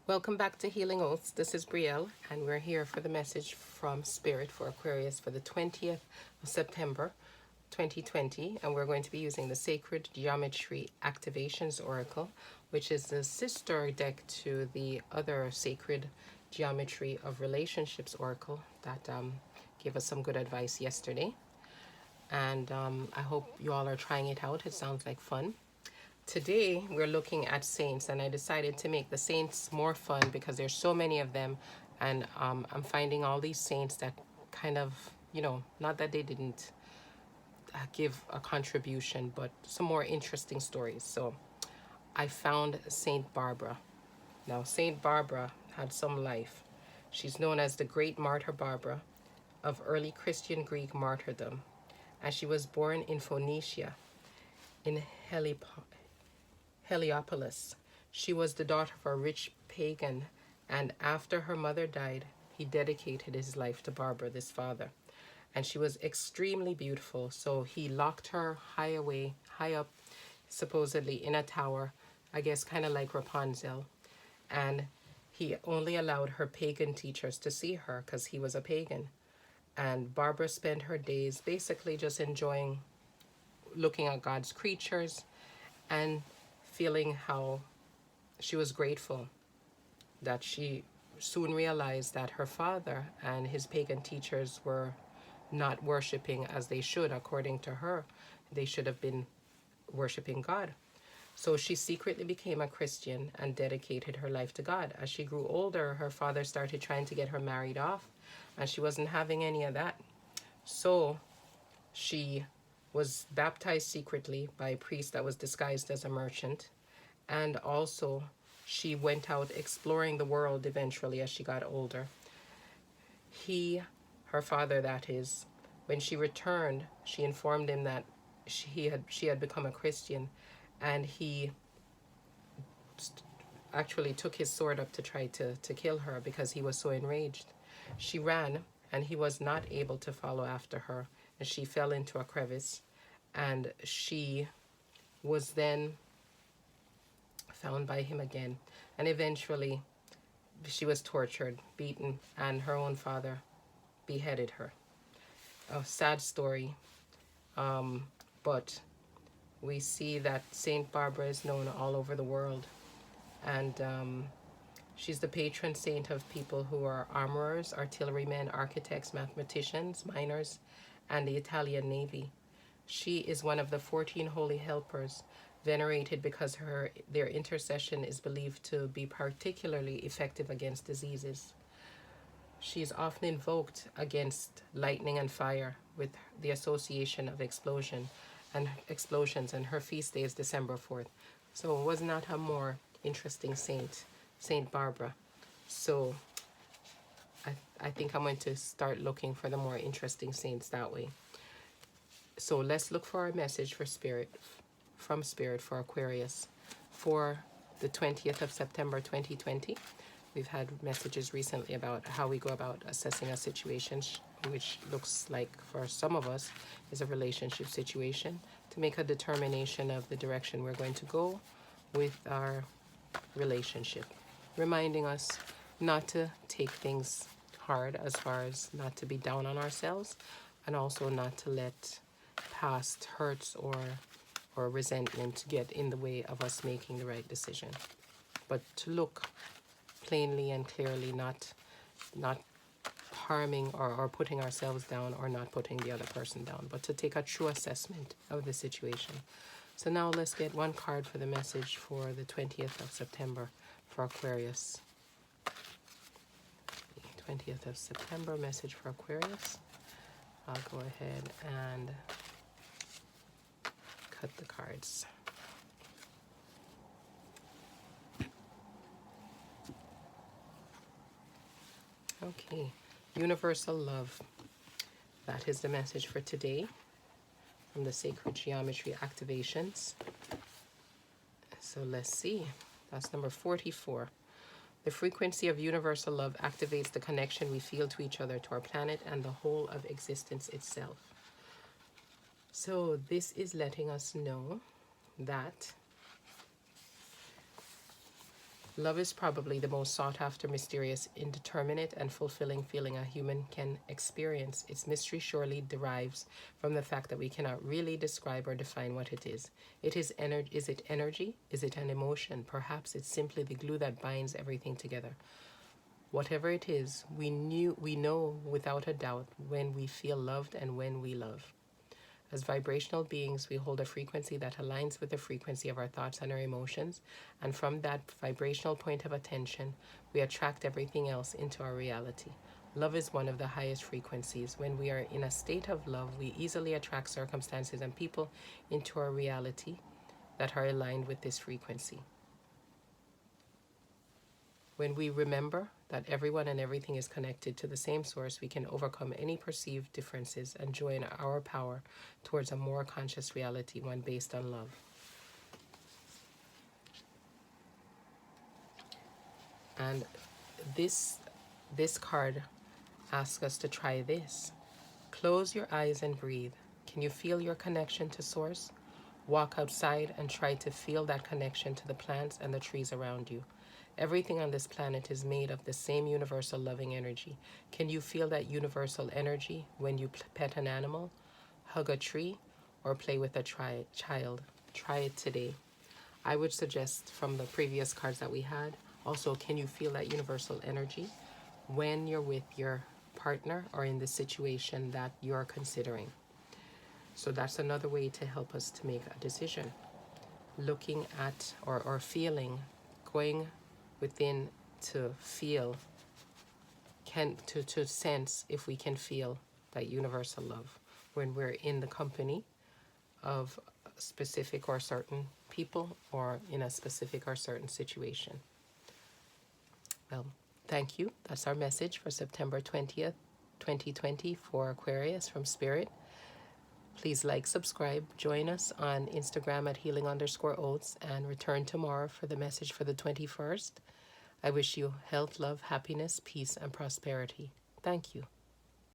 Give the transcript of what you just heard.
Welcome back to Healing Oaths. This is Brielle, and we're here for the message from Spirit for Aquarius for the 20th of September 2020. And we're going to be using the Sacred Geometry Activations Oracle, which is the sister deck to the other Sacred Geometry of Relationships Oracle that gave us some good advice yesterday. And I hope you all are trying it out. It sounds like fun. Today we're looking at saints, and I decided to make the saints more fun because there's so many of them, and I'm finding all these saints that kind of, not that they didn't give a contribution, but some more interesting stories. So I found Saint Barbara. Now, Saint Barbara had some life. She's known as the Great Martyr Barbara of early Christian Greek martyrdom, and she was born in Phoenicia in Heliopolis. She was the daughter of a rich pagan, and after her mother died, he dedicated his life to Barbara, this father. And she was extremely beautiful, so he locked her high up, supposedly in a tower, I guess kind of like Rapunzel. And he only allowed her pagan teachers to see her because he was a pagan. And Barbara spent her days basically just enjoying looking at God's creatures and feeling how she was grateful that she soon realized that her father and his pagan teachers were not worshiping as they should. According to her, they should have been worshiping God. So she secretly became a Christian and dedicated her life to God. As she grew older, her father started trying to get her married off, and she wasn't having any of that. So she was baptized secretly by a priest that was disguised as a merchant. And also, she went out exploring the world eventually as she got older. Her father that is, when she returned, she informed him that she had become a Christian, and he actually took his sword up to try to kill her because he was so enraged. She ran, and he was not able to follow after her, and she fell into a crevice, and she was then found by him again, and eventually she was tortured, beaten, and her own father beheaded her. A sad story, but we see that Saint Barbara is known all over the world, and she's the patron saint of people who are armorers, artillerymen, architects, mathematicians, miners, and the Italian Navy. She is one of the 14 holy helpers venerated because their intercession is believed to be particularly effective against diseases. She is often invoked against lightning and fire with the association of explosions, and her feast day is December 4th. So was not a more interesting saint, Saint Barbara. So I think I'm going to start looking for the more interesting saints that way. So let's look for our message for from Spirit for Aquarius for the 20th of September 2020. We've had messages recently about how we go about assessing a situation, which looks like for some of us is a relationship situation, to make a determination of the direction we're going to go with our relationship, reminding us not to take things hard, as far as not to be down on ourselves, and also not to let past hurts or resentment get in the way of us making the right decision, but to look plainly and clearly, not harming or putting ourselves down, or not putting the other person down, but to take a true assessment of the situation. So now let's get one card for the message for the 20th of September for Aquarius. 20th of September message for Aquarius. I'll go ahead and cut the cards. Okay, universal love. That is the message for today from the Sacred Geometry Activations. So let's see. That's number 44. The frequency of universal love activates the connection we feel to each other, to our planet, and the whole of existence itself. So this is letting us know that Love is probably the most sought after, mysterious, indeterminate, and fulfilling feeling a human can experience. Its mystery surely derives from the fact that we cannot really describe or define what it is. Is it energy? Is it an emotion? Perhaps it's simply the glue that binds everything together. Whatever it is, we know without a doubt when we feel loved and when we love. As vibrational beings, we hold a frequency that aligns with the frequency of our thoughts and our emotions, and from that vibrational point of attention, we attract everything else into our reality. Love is one of the highest frequencies. When we are in a state of love, we easily attract circumstances and people into our reality that are aligned with this frequency. When we remember that everyone and everything is connected to the same source, we can overcome any perceived differences and join our power towards a more conscious reality, one based on love. And this card asks us to try this. Close your eyes and breathe. Can you feel your connection to source? Walk outside and try to feel that connection to the plants and the trees around you. Everything on this planet is made of the same universal loving energy. Can you feel that universal energy when you pet an animal, hug a tree, or play with a child? Try it today. I would suggest from the previous cards that we had, also, can you feel that universal energy when you're with your partner or in the situation that you're considering? So that's another way to help us to make a decision. Looking at or feeling, going within to feel, to sense if we can feel that universal love when we're in the company of specific or certain people or in a specific or certain situation. Well, thank you. That's our message for September 20th, 2020 for Aquarius from Spirit. Please like, subscribe, join us on Instagram at healing_oats, and return tomorrow for the message for the 21st. I wish you health, love, happiness, peace, and prosperity. Thank you.